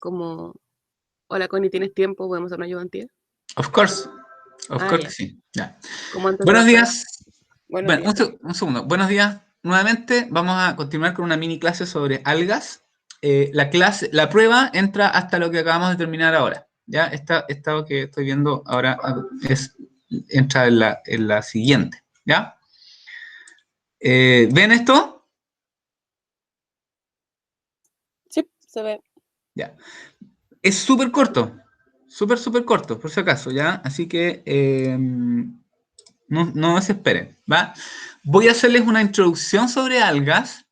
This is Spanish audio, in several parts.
como, hola Connie, ¿tienes tiempo? ¿Podemos hacer una ayudantía? Of course Ya. que sí. Ya. Como antes de Buenos bajar. días. Buenos Bueno, días. un segundo. Buenos días. Nuevamente vamos a continuar con una mini clase sobre algas. La prueba entra hasta lo que acabamos de terminar ahora. Ya, esta que estoy viendo ahora entra en la siguiente. ¿Ya? ¿Ven esto? Sí, se ve. Ya. Es súper corto. Súper corto, por si acaso, ¿ya? Así que no se esperen, ¿va? Voy a hacerles una introducción sobre algas.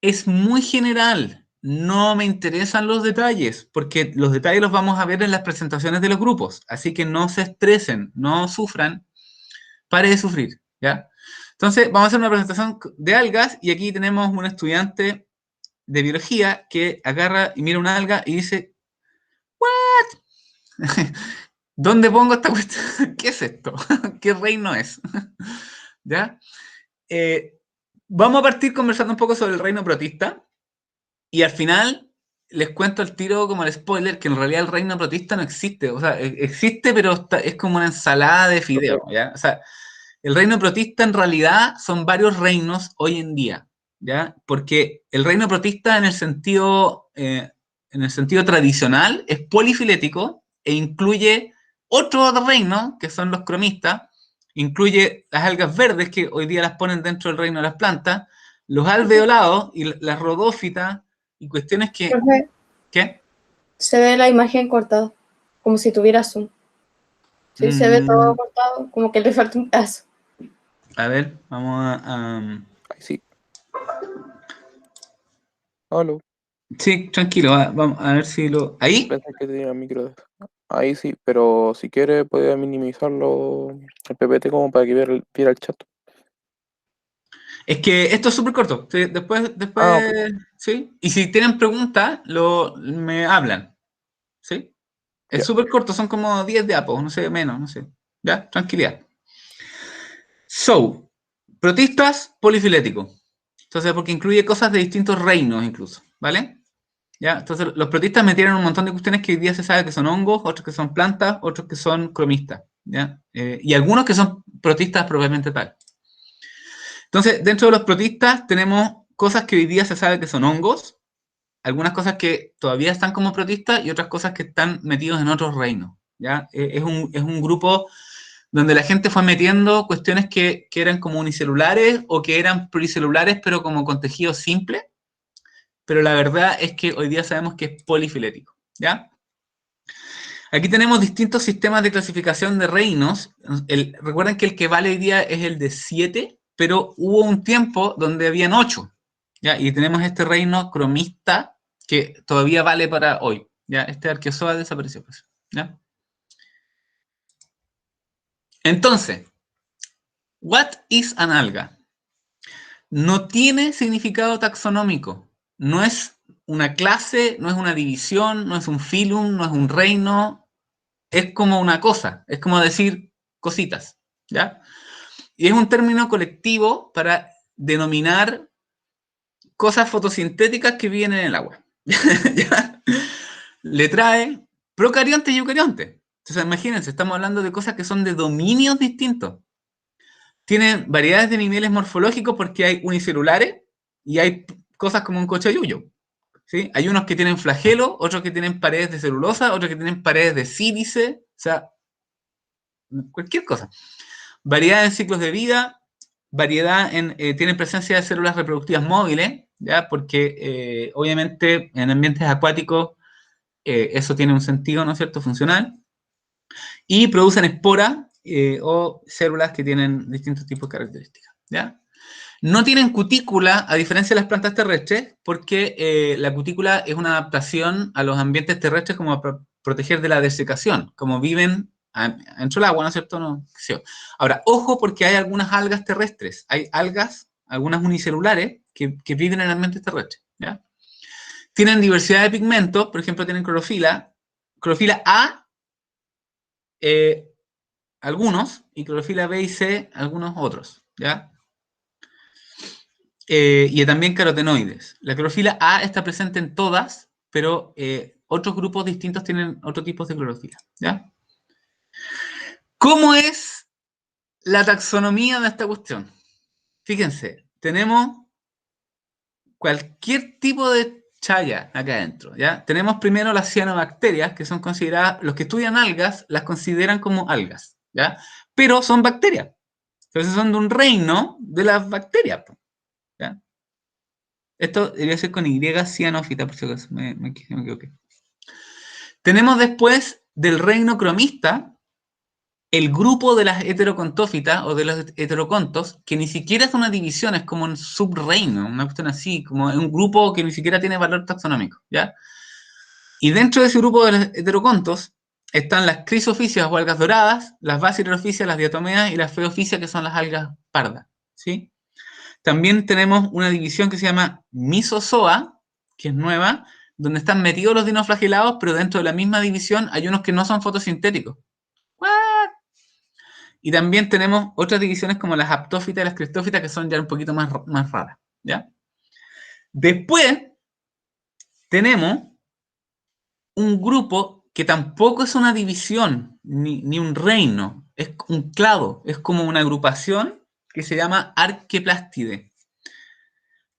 Es muy general. No me interesan los detalles, porque los detalles los vamos a ver en las presentaciones de los grupos. Así que no se estresen, no sufran. Pare de sufrir, ¿ya? Entonces, vamos a hacer una presentación de algas y aquí tenemos un estudiante de biología que agarra y mira una alga y dice, ¿dónde pongo esta cuestión? ¿Qué es esto? ¿Qué reino es? ¿Ya? Vamos a partir conversando un poco sobre el reino protista y al final les cuento el tiro como el spoiler que en realidad el reino protista no existe. O sea, existe pero es como una ensalada de fideos, ¿ya? O sea, el reino protista en realidad son varios reinos hoy en día, ¿ya? Porque el reino protista en el sentido tradicional es polifilético e incluye otro reino, que son los cromistas, incluye las algas verdes, que hoy día las ponen dentro del reino de las plantas, los alveolados y las rodófitas y cuestiones que... Profe, ¿Qué? se ve la imagen cortada, como si tuviera zoom. Sí, se ve todo cortado, como que le falta un pedazo. A ver, vamos Ahí sí. Aló. Sí, tranquilo, vamos a ver si lo... ¿Ahí? Pensé que tenía micro. Ahí sí, pero si quiere puede minimizarlo el PPT como para que viera el chat. Es que esto es súper corto. Sí, después, Ok. ¿sí? Y si tienen preguntas, me hablan, ¿sí? Es Ya. súper corto, son como 10 diapos, no sé, menos, no sé. ¿Ya? Tranquilidad. So, protistas polifiléticos. Entonces, porque incluye cosas de distintos reinos incluso, ¿vale? ¿Ya? Entonces, los protistas metieron un montón de cuestiones que hoy día se sabe que son hongos, otros que son plantas, otros que son cromistas, ¿ya? Y algunos que son protistas propiamente tal. Entonces, dentro de los protistas tenemos cosas que hoy día se sabe que son hongos, algunas cosas que todavía están como protistas y otras cosas que están metidos en otros reinos, ¿ya? Es un grupo donde la gente fue metiendo cuestiones que eran como unicelulares o que eran pluricelulares, pero como con tejido simple, pero la verdad es que hoy día sabemos que es polifilético, ¿ya? Aquí tenemos distintos sistemas de clasificación de reinos. Recuerden que el que vale hoy día es el de 7, pero hubo un tiempo donde habían 8, ¿ya? Y tenemos este reino cromista que todavía vale para hoy, ¿ya? Este Arqueozoa desapareció, pues, ¿ya? Entonces, what is an alga? No tiene significado taxonómico. No es una clase, no es una división, no es un filum, no es un reino. Es como una cosa, es como decir cositas, ¿ya? Y es un término colectivo para denominar cosas fotosintéticas que viven en el agua. ¿Ya? Le trae procariontes y eucariontes. Entonces, imagínense, estamos hablando de cosas que son de dominios distintos. Tienen variedades de niveles morfológicos porque hay unicelulares y hay cosas como un cochayuyo. ¿Sí? Hay unos que tienen flagelo, otros que tienen paredes de celulosa, otros que tienen paredes de sílice, o sea, cualquier cosa. Variedad en ciclos de vida, tienen presencia de células reproductivas móviles, ¿ya? Porque obviamente en ambientes acuáticos eso tiene un sentido, ¿no es cierto?, funcional. Y producen esporas o células que tienen distintos tipos de características, ¿ya? No tienen cutícula, a diferencia de las plantas terrestres, porque la cutícula es una adaptación a los ambientes terrestres como para proteger de la desecación, como viven dentro del agua, ¿no es cierto? No, ahora, ojo porque hay algunas algas terrestres, hay algas, algunas unicelulares, que viven en ambientes terrestres, ¿ya? Tienen diversidad de pigmentos, por ejemplo, tienen clorofila A, algunos, y clorofila B y C, algunos otros, ¿ya? Y también carotenoides. La clorofila A está presente en todas, pero otros grupos distintos tienen otro tipo de clorofila, ¿ya? ¿Cómo es la taxonomía de esta cuestión? Fíjense, tenemos cualquier tipo de chaya acá adentro, ¿ya? Tenemos primero las cianobacterias, que son consideradas, los que estudian algas, las consideran como algas, ¿ya? Pero son bacterias. Entonces son de un reino de las bacterias, ¿ya? Esto debería ser con Y cianófita, por si acaso me equivoqué. Tenemos después del reino cromista el grupo de las heterocontófitas o de los heterocontos, que ni siquiera es una división, es como un subreino, una cuestión así, como un grupo que ni siquiera tiene valor taxonómico, ¿ya? Y dentro de ese grupo de los heterocontos están las crisofícias o algas doradas, las basilorófisias, las diatomeas y las feofícias, que son las algas pardas, ¿sí? También tenemos una división que se llama Mesozoa, que es nueva, donde están metidos los dinoflagelados, pero dentro de la misma división hay unos que no son fotosintéticos. ¿What? Y también tenemos otras divisiones como las aptófitas y las cristófitas, que son ya un poquito más raras, ¿ya? Después tenemos un grupo que tampoco es una división, ni un reino, es un clado, es como una agrupación que se llama Arqueplástide.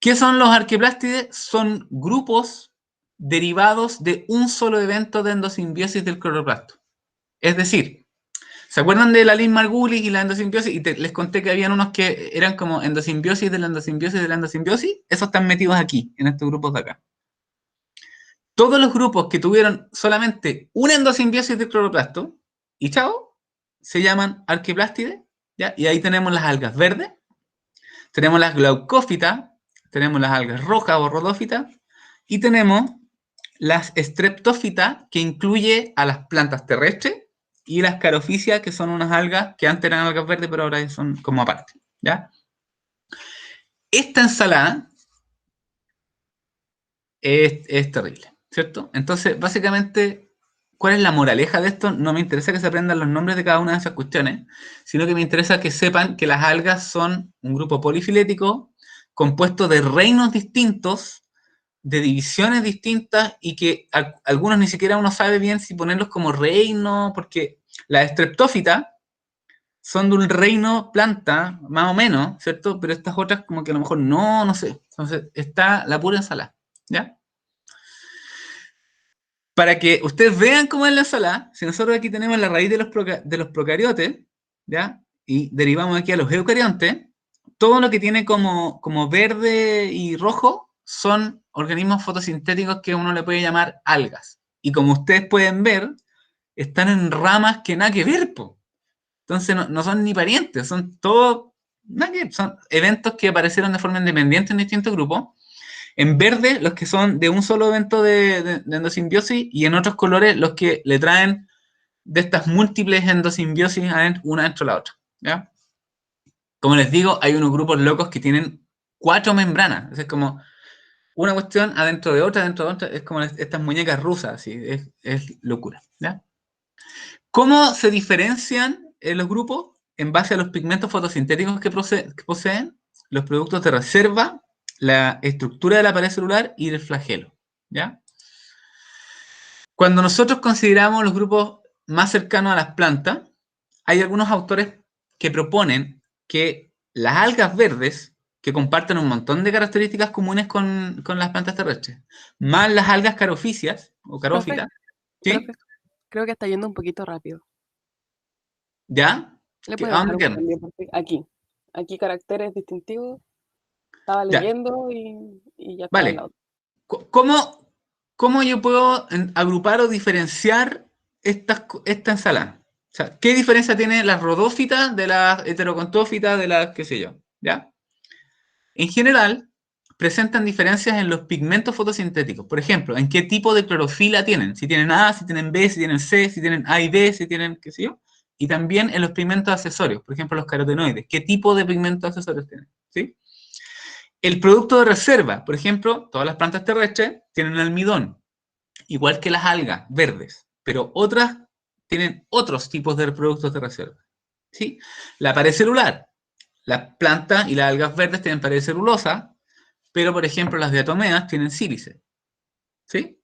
¿Qué son los arqueplástides? Son grupos derivados de un solo evento de endosimbiosis del cloroplasto. Es decir, ¿se acuerdan de la Lynn Margulis y la endosimbiosis? Y les conté que habían unos que eran como endosimbiosis de la endosimbiosis de la endosimbiosis. Esos están metidos aquí, en estos grupos de acá. Todos los grupos que tuvieron solamente una endosimbiosis del cloroplasto, y chao, se llaman arqueplástides, ¿ya? Y ahí tenemos las algas verdes, tenemos las glaucófitas, tenemos las algas rojas o rodófitas, y tenemos las streptófitas, que incluye a las plantas terrestres, y las carofícias, que son unas algas que antes eran algas verdes, pero ahora son como aparte, ¿ya? Esta ensalada es terrible, ¿cierto? Entonces, básicamente, ¿cuál es la moraleja de esto? No me interesa que se aprendan los nombres de cada una de esas cuestiones, sino que me interesa que sepan que las algas son un grupo polifilético compuesto de reinos distintos, de divisiones distintas, y que algunos ni siquiera uno sabe bien si ponerlos como reino, porque las streptófitas son de un reino planta, más o menos, ¿cierto? Pero estas otras como que a lo mejor no sé. Entonces está la pura ensalada, ¿ya? Para que ustedes vean cómo es la ensalada, si nosotros aquí tenemos la raíz de los procariotes, ¿ya? Y derivamos aquí a los eucariontes, todo lo que tiene como verde y rojo son organismos fotosintéticos que uno le puede llamar algas. Y como ustedes pueden ver, están en ramas que nada que ver, po. Entonces no son ni parientes, son todos, son eventos que aparecieron de forma independiente en distintos grupos. En verde, los que son de un solo evento de endosimbiosis, y en otros colores, los que le traen de estas múltiples endosimbiosis una dentro de la otra, ¿ya? Como les digo, hay unos grupos locos que tienen 4 membranas. Es como una cuestión adentro de otra, es como estas muñecas rusas, así, es locura, ¿ya? ¿Cómo se diferencian los grupos? En base a los pigmentos fotosintéticos que poseen, los productos de reserva, la estructura de la pared celular y el flagelo, ¿ya? Cuando nosotros consideramos los grupos más cercanos a las plantas, hay algunos autores que proponen que las algas verdes, que comparten un montón de características comunes con las plantas terrestres, más las algas carofícias o carófitas, ¿sí? Profe, creo que está yendo un poquito rápido. ¿Ya? ¿Le ¿A puede dónde bajar un quedan? cambio? Aquí caracteres distintivos. Estaba Ya, leyendo y ya estaba en la vale. otra. ¿Cómo yo puedo agrupar o diferenciar esta ensalada? O sea, ¿qué diferencia tiene las rodófitas de las heterocontófitas de las qué sé yo? ¿Ya? En general, presentan diferencias en los pigmentos fotosintéticos. Por ejemplo, en qué tipo de clorofila tienen. Si tienen A, si tienen B, si tienen C, si tienen A y B, si tienen qué sé yo. Y también en los pigmentos accesorios. Por ejemplo, los carotenoides. ¿Qué tipo de pigmentos accesorios tienen? ¿Sí? El producto de reserva. Por ejemplo, todas las plantas terrestres tienen almidón, igual que las algas verdes. Pero otras tienen otros tipos de productos de reserva. ¿Sí? La pared celular. Las plantas y las algas verdes tienen pared celulosa, pero por ejemplo las diatomeas tienen sílice, ¿sí?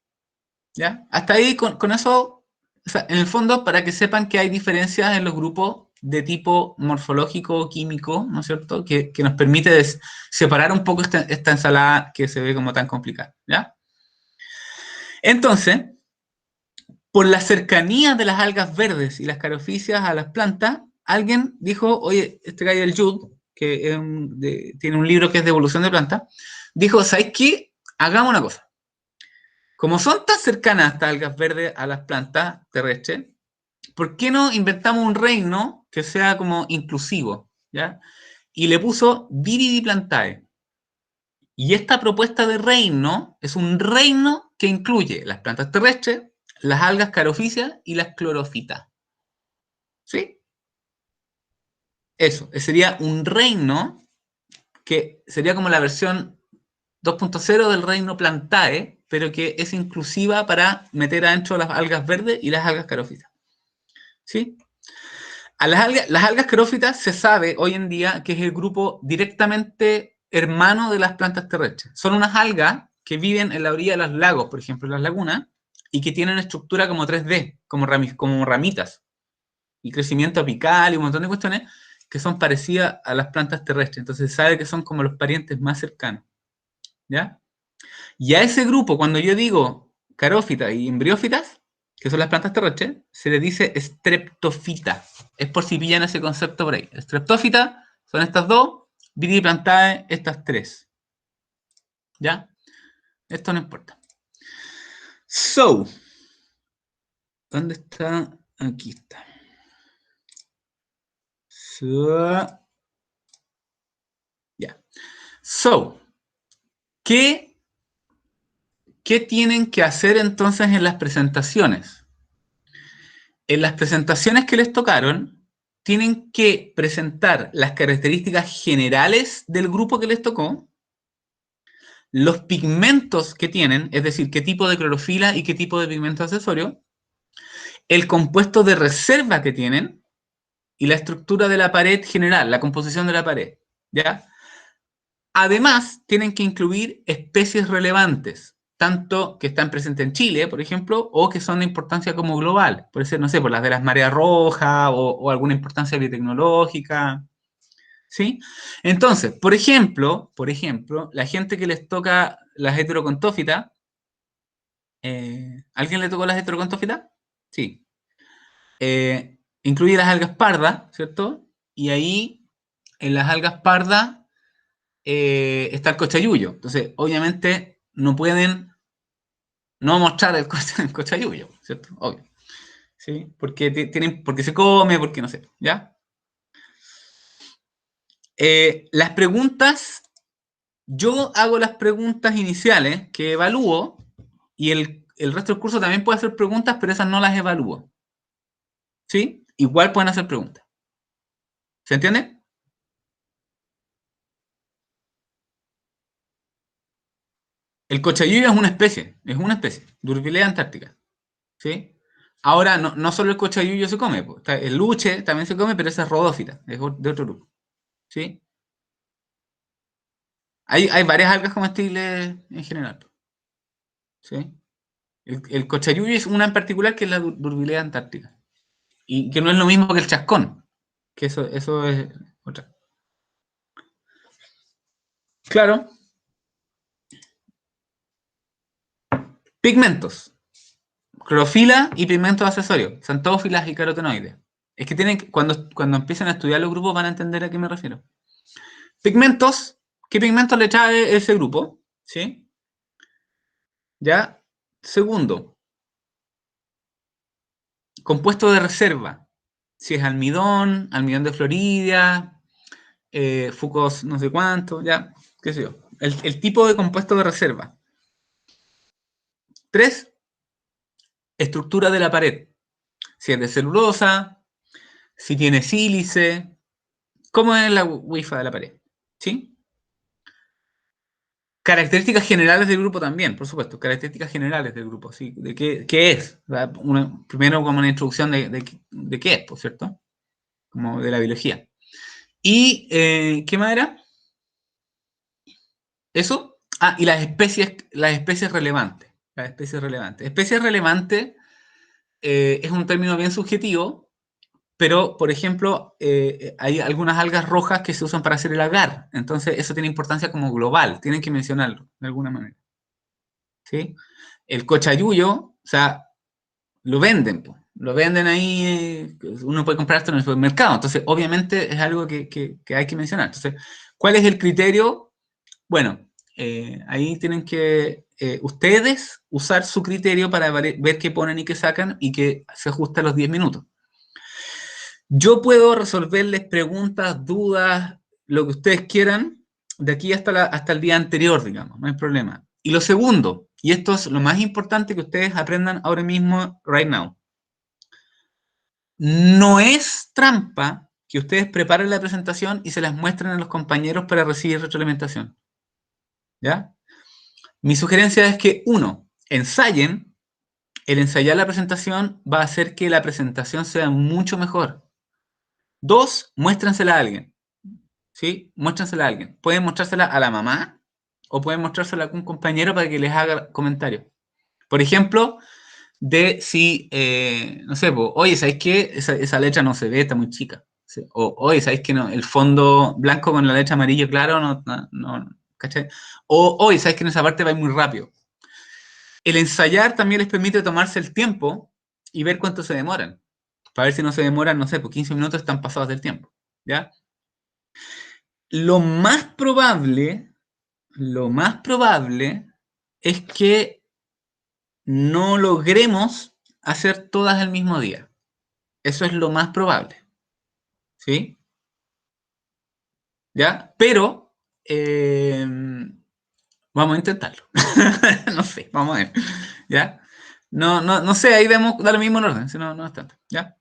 ¿Ya? Hasta ahí, con eso, o sea, en el fondo, para que sepan que hay diferencias en los grupos de tipo morfológico o químico, ¿no es cierto? Que nos permite separar un poco esta ensalada que se ve como tan complicada, ¿ya? Entonces, por la cercanía de las algas verdes y las caroficias a las plantas, alguien dijo, oye, este gallo del Jude, que tiene un libro que es de evolución de plantas, dijo, ¿sabes qué? Hagamos una cosa. Como son tan cercanas estas algas verdes a las plantas terrestres, ¿por qué no inventamos un reino que sea como inclusivo? ¿Ya? Y le puso Viridiplantae. Y esta propuesta de reino es un reino que incluye las plantas terrestres, las algas carofíceas y las clorofitas. ¿Sí? Eso, sería un reino que sería como la versión 2.0 del reino Plantae, pero que es inclusiva para meter adentro las algas verdes y las algas carófitas. ¿Sí? A las algas carófitas se sabe hoy en día que es el grupo directamente hermano de las plantas terrestres. Son unas algas que viven en la orilla de los lagos, por ejemplo, en las lagunas, y que tienen estructura como 3D, como ramitas, y crecimiento apical y un montón de cuestiones que son parecidas a las plantas terrestres. Entonces se sabe que son como los parientes más cercanos. ¿Ya? Y a ese grupo, cuando yo digo carófitas y embriófitas, que son las plantas terrestres, se le dice streptofita. Es por si pillan ese concepto por ahí. Streptófita son estas dos, Viridiplantae estas tres. ¿Ya? Esto no importa. So, ¿dónde está? Aquí está. Ya. So, ¿qué tienen que hacer entonces en las presentaciones? En las presentaciones que les tocaron, tienen que presentar las características generales del grupo que les tocó, los pigmentos que tienen, es decir, qué tipo de clorofila y qué tipo de pigmento accesorio, el compuesto de reserva que tienen y la estructura de la pared general, la composición de la pared, ¿ya? Además, tienen que incluir especies relevantes, tanto que están presentes en Chile, por ejemplo, o que son de importancia como global. Puede ser, no sé, por las de las mareas rojas o alguna importancia biotecnológica. ¿Sí? Entonces, por ejemplo, la gente que les toca las heterocontófitas, ¿alguien le tocó las heterocontófitas? Sí. Incluye las algas pardas, ¿cierto? Y ahí, en las algas pardas, está el cochayuyo. Entonces, obviamente, no pueden no mostrar el cochayuyo, ¿cierto? Obvio. ¿Sí? Porque, porque se come, porque no sé, ¿ya? Las preguntas, yo hago las preguntas iniciales que evalúo y el resto del curso también puede hacer preguntas, pero esas no las evalúo. ¿Sí? Igual pueden hacer preguntas. ¿Se entiende? El cochayuyo es una especie, Durvilea antártica. ¿Sí? Ahora, no solo el cochayuyo se come, pues, el luche también se come, pero esa es rodófita, es de otro grupo. ¿Sí? Hay varias algas comestibles en general. ¿Sí? El cochayuyo es una en particular que es la Durvilea antártica. Y que no es lo mismo que el chascón, que eso es otra. Claro. Pigmentos. Clorofila y pigmentos accesorios, xantófilas y carotenoides. Es que cuando empiecen a estudiar los grupos van a entender a qué me refiero. Pigmentos, ¿qué pigmentos le trae ese grupo? ¿Sí? Ya. Segundo, compuesto de reserva. Si es almidón de Florida, Fucos no sé cuánto, ya, qué sé yo. El tipo de compuesto de reserva. 3, estructura de la pared. Si es de celulosa, si tiene sílice, cómo es la wifi de la pared. ¿Sí? Características generales del grupo también, por supuesto, características generales del grupo, ¿sí? ¿De qué es? Primero como una introducción de qué es, por cierto, como de la biología. ¿Y qué más era? Eso. Ah, y las especies relevantes. La especie relevante. Especie relevante es un término bien subjetivo, pero, por ejemplo, hay algunas algas rojas que se usan para hacer el agar. Entonces, eso tiene importancia como global. Tienen que mencionarlo, de alguna manera. ¿Sí? El cochayuyo, o sea, lo venden. Po. Lo venden ahí, uno puede comprar esto en el supermercado. Entonces, obviamente, es algo que hay que mencionar. Entonces, ¿cuál es el criterio? Bueno, ahí tienen que ustedes usar su criterio para ver qué ponen y qué sacan y que se ajuste a los 10 minutos. Yo puedo resolverles preguntas, dudas, lo que ustedes quieran, de aquí hasta el día anterior, digamos, no hay problema. Y lo segundo, y esto es lo más importante que ustedes aprendan ahora mismo, right now, no es trampa que ustedes preparen la presentación y se las muestren a los compañeros para recibir retroalimentación. ¿Ya? Mi sugerencia es que, uno, ensayen. El ensayar la presentación va a hacer que la presentación sea mucho mejor. Dos, muéstrensela a alguien. ¿Sí? Muéstrensela a alguien. Pueden mostrársela a la mamá o pueden mostrársela a algún compañero para que les haga comentarios. Por ejemplo, de si, no sé, oye, ¿sabéis qué? Esa letra no se ve, está muy chica. ¿Sí? O, oye, ¿sabéis qué? No, el fondo blanco con la letra amarillo claro, no, ¿cachai? O, oye, ¿sabéis que en esa parte va muy rápido? El ensayar también les permite tomarse el tiempo y ver cuánto se demoran. Para ver si no se demoran, no sé, por 15 minutos están pasados del tiempo. ¿Ya? Lo más probable es que no logremos hacer todas el mismo día. Eso es lo más probable. ¿Sí? ¿Ya? Pero vamos a intentarlo. No sé, vamos a ver. ¿Ya? No sé, ahí vemos, da lo mismo en orden, si no es tanto. ¿Ya?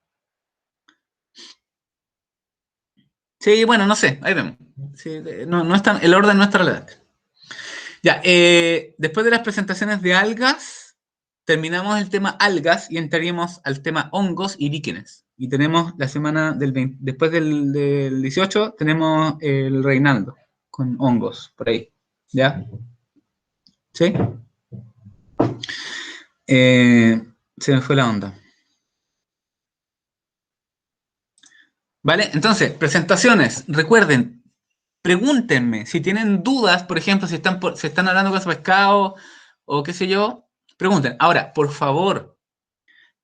Sí, bueno, no sé, ahí vemos. Sí, no es el orden no es tan relevante. Ya, después de las presentaciones de algas, terminamos el tema algas y entraríamos al tema hongos y líquenes. Y tenemos la semana después del 18, tenemos el Reinaldo con hongos, por ahí. ¿Ya? ¿Sí? Se me fue la onda. ¿Vale? Entonces, presentaciones. Recuerden, pregúntenme si tienen dudas, por ejemplo, si están hablando con pescado o qué sé yo, pregunten. Ahora, por favor,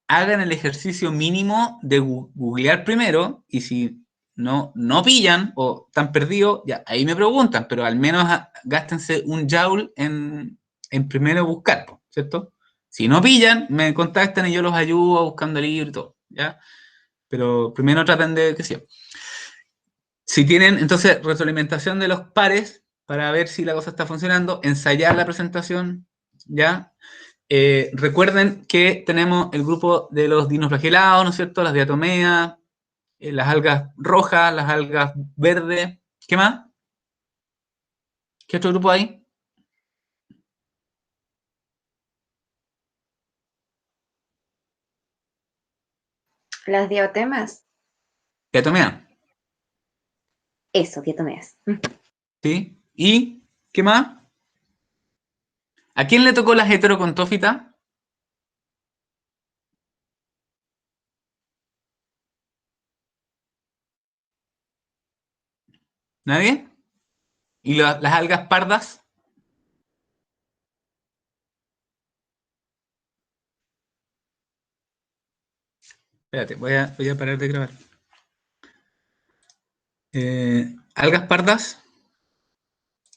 hagan el ejercicio mínimo de googlear primero y si no pillan o están perdidos, ya ahí me preguntan, pero al menos gástense un joule en primero buscar, ¿cierto? Si no pillan, me contactan y yo los ayudo buscando el libro y todo, ¿ya? Pero primero traten de que sí. Si tienen, entonces, retroalimentación de los pares para ver si la cosa está funcionando, ensayar la presentación, ¿ya? Recuerden que tenemos el grupo de los dinoflagelados, ¿no es cierto? Las diatomeas, las algas rojas, las algas verdes. ¿Qué más? ¿Qué otro grupo hay? Las diatomeas. Diatomea, Eso, diatomeas. ¿sí? ¿Y qué más? ¿A quién le tocó las heterocontófitas? ¿Nadie? ¿Y las algas pardas? Espérate, voy a parar de grabar. ¿Algas pardas?